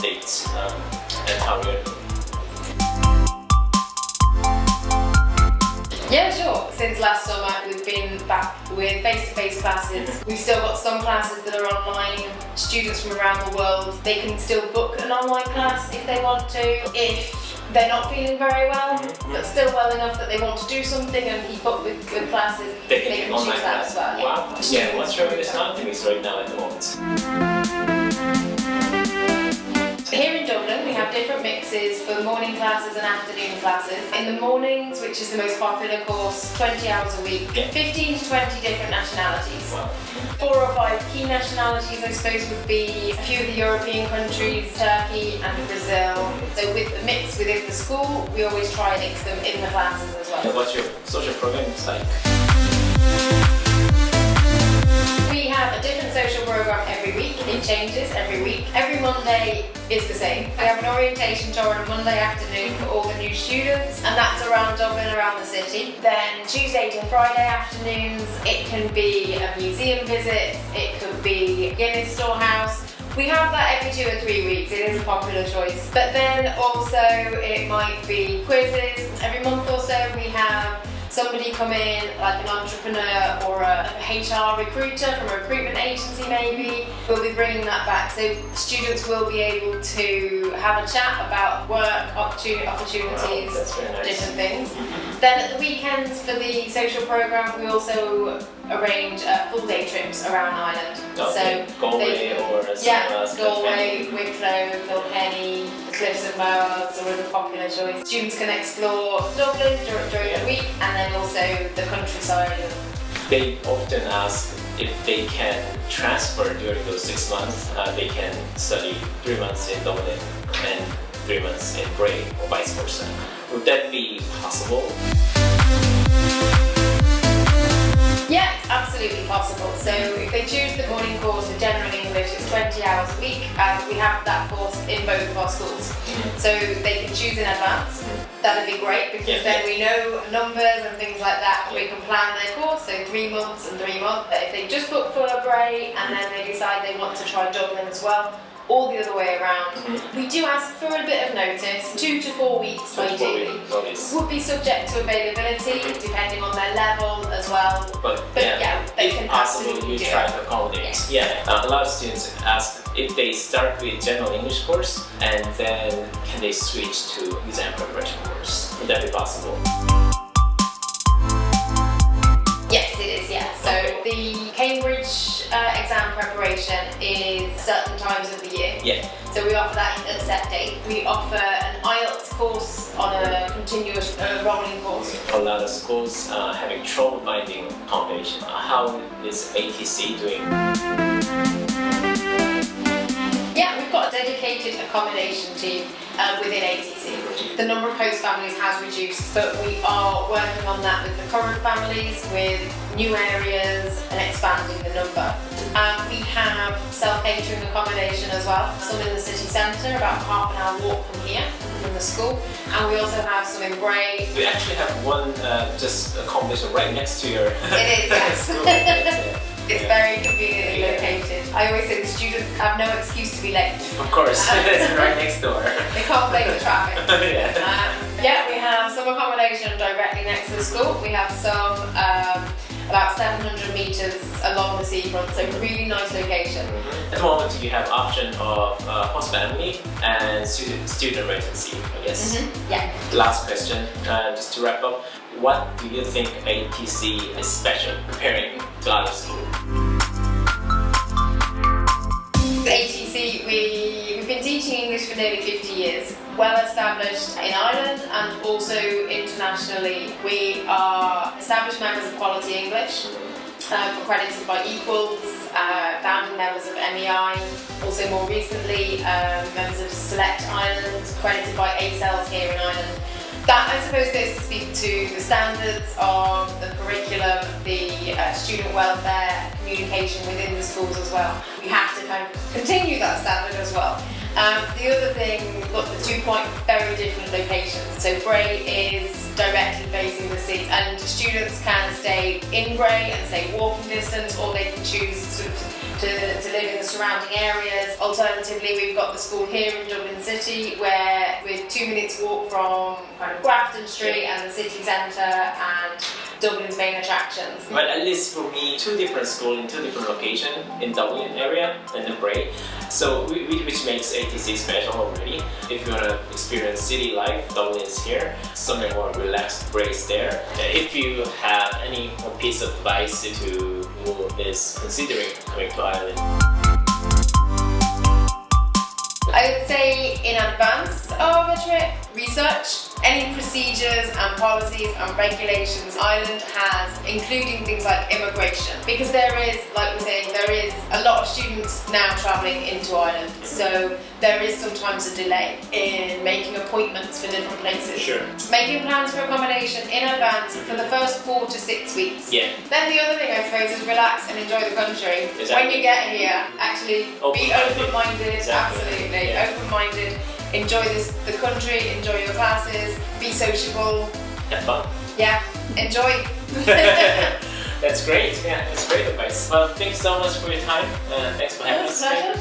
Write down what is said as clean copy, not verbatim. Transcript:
updates and how you're doing. Yeah, sure. Since last summer, we've been back with face-to-face classes. We've still got some classes that are online. Students from around the world, they can still book an online class if they want to. If they're not feeling very well, but still well enough that they want to do something and keep up with classes, They can choose online that class. as well. Wow. Yeah, what's your biggest activities right now at the moment? Here in Dublin, we have different mixes for morning classes and afternoon classes. In the mornings, which is the most popular course, 20 hours a week, 15 to 20 different nationalities. Wow. 4 or 5 key nationalities, I suppose, would be a few of the European countries, Turkey and Brazil. So with the mix within the school, we always try and mix them in the classes as well. And what's your social programs like? We have a different social program every week. It changes every week. Every Monday is the same. We have an orientation tour on Monday afternoon for all the new students, and that's around Dublin, around the city. Then Tuesday to Friday afternoons, it can be a museum visit, it could be a Guinness storehouse. We have that every 2 or 3 weeks, it is a popular choice. But then also it might be quizzes. Every month or so we have somebody come in, like an entrepreneur or a HR recruiter from a recruitment agency maybe. We'll be bringing that back, so students will be able to have a chat about work, opportunities, Wow, that's very nice. different things. Then at the weekends for the social programme, we also arrange full day trips around Ireland. Okay. So Galway or Galway, Wicklow, Kilkenny, the Cliffs of Moher are a popular choice. Students can explore Dublin during the week and then also the countryside. They often ask if they can transfer during those 6 months. They can study 3 months in Dublin and 3 months in Bray or vice versa. Would that be possible? Yeah, it's absolutely possible. So if they choose the morning course for General English, it's 20 hours a week. We have that course in both of our schools. So they can choose in advance. That'd be great because then we know numbers and things like that. We can plan their course, so 3 months and 3 months. But if they just book for Bray and then they decide they want to try Dublin as well, all the other way around. We do ask for a bit of notice, 2 to 4 weeks ideally. Would be subject to availability depending on their level as well. But yeah, they if can possible, absolutely you do try it. to accommodate. Yes. Yeah, a lot of students ask if they start with general English course and then can they switch to exam preparation course? Would that be possible? Yes, it is, yeah. So the Cambridge exam preparation is certain times of the year. Yeah. So we offer that at a set date. We offer an IELTS course on a continuous rolling course. A lot of schools having trouble finding accommodation. How is ATC doing? Yeah, we've got a dedicated accommodation team within ATC. The number of host families has reduced, but we are working on that with the current families, with new areas and expanding the number. We have self-catering accommodation as well, some in the city centre, about a half an hour walk from here, from the school, and we also have some in Bray. We actually have one just accommodation right next to your It is, yes. school. It's very conveniently located. I always say the students have no excuse to be late. Of course, it's right next door. They can't blame the traffic. Yeah. We have some accommodation directly next to the school. We have some about 700 metres along the seafront, so really nice location. At the moment, you have option of host family and student residency, I guess. Yeah. Last question, just to wrap up. What do you think ATC is special comparing to other schools? ATC, we've been teaching English for nearly 50 years. Well established in Ireland and also internationally. We are established members of Quality English, accredited by Equals, founding members of MEI, also more recently members of Select Ireland, accredited by ACELS here in Ireland. That, I suppose, goes to speak to the standards of the curriculum, the student welfare, communication within the schools as well. We have to kind of continue that standard as well. The other thing, look, the 2 very different locations. So Bray is directly facing the sea, and students can stay in Bray and say walking distance, or they can choose sort of to to live in the surrounding areas. Alternatively, we've got the school here in Dublin City, where we're 2 minutes walk from kind of Grafton Street and the city centre and Dublin's main attractions. But at least for me, 2 different schools in 2 different locations in Dublin area and then Bray. So which makes ATC special already. If you want to experience city life, Dublin is here. Somewhere more relaxed, Bray is there. If you have any piece of advice to who is considering coming to Ireland, I would say in advance of a trip, research any procedures and policies and regulations Ireland has, including things like immigration. Because there is, like we're saying, there is a lot of students now travelling into Ireland. So there is sometimes a delay in making appointments for different places. Sure. Making plans for accommodation in advance for the first 4 to 6 weeks. Yeah. Then the other thing I suppose is relax and enjoy the country. Exactly. When you get here, actually be open-minded, Exactly. absolutely, Yeah. open-minded. Enjoy the country, enjoy your classes, be sociable. have fun. Yeah, enjoy. That's great. Yeah, that's great advice. Well, thanks so much for your time. Thanks for having us. Pleasure.